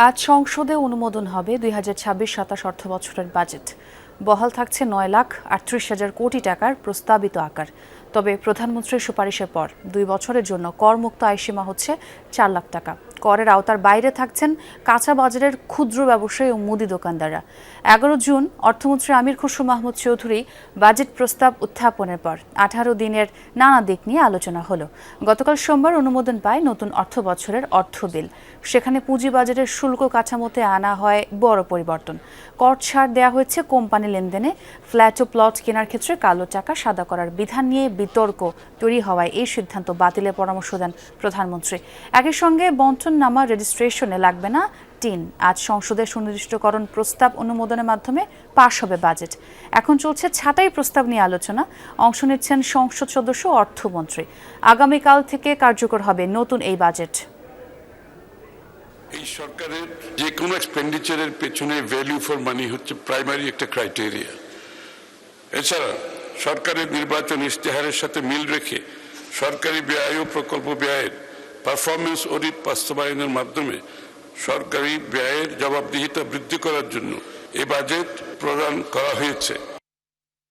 আজ সংসদে অনুমোদন হবে ২০২৬-২৭ অর্থবছরের বাজেট। বহাল থাকছে ৯,৩৮,০০০ কোটি টাকার প্রস্তাবিত আকার। তবে প্রধানমন্ত্রীর সুপারিশের পর ২ বছরের জন্য করমুক্ত আয়সীমা হচ্ছে ৪ লাখ টাকা। করের আওতার বাইরে থাকছেন কাঁচা বাজারের ক্ষুদ্র ব্যবসায়ী ও মুদি দোকানদাররা। ১১ জুন অর্থমন্ত্রী আমির খসরু মাহমুদ চৌধুরী বাজেট প্রস্তাব উত্থাপনের পর ১৮ দিনের নানা দিক নিয়ে আলোচনা হলো। গতকাল সোমবার অনুমোদন পায় নতুন অর্থ বছরের অর্থ বিল। সেখানে পুঁজিবাজারের শুল্ক কাঠামোতে আনা হয় বড় পরিবর্তন। কর ছাড় দেওয়া হয়েছে কোম্পানি লেনদেনে। ফ্ল্যাট ও প্লট কেনার ক্ষেত্রে কালো টাকা সাদা করার বিধান নিয়ে বিতর্ক তৈরি হওয়ায় এই সিদ্ধান্ত বাতিলের পরামর্শ দেন প্রধানমন্ত্রী। একই সঙ্গে বন্টননামা রেজিস্ট্রেশনে লাগবে না টিন। আজ সংসদের সুনির্দিষ্টকরণ প্রস্তাব অনুমোদনের মাধ্যমে পাশ হবে বাজেট। এখন চলছে ছাঁটাই প্রস্তাব নিয়ে আলোচনা। অংশ নিচ্ছেন সংসদ সদস্য ও অর্থমন্ত্রী। আগামীকাল থেকে কার্যকর হবে নতুন এই বাজেট। এই সরকারের যে কোনো এক্সপেন্ডিচারের পেছনে ভ্যালু ফর মানি হচ্ছে প্রাইমারি একটা ক্রাইটেরিয়া। এছাড়া সরকারের নির্বাচন ইশতেহারের সাথে মিল রেখে সরকারি ব্যয় ও প্রকল্প ব্যয়ের পারফরমেন্স অডিট বাস্তবায়নের মাধ্যমে সরকারি ব্যয়ের জবাবদিহিতা বৃদ্ধি করার জন্য এই বাজেট প্রদান করা হয়েছে।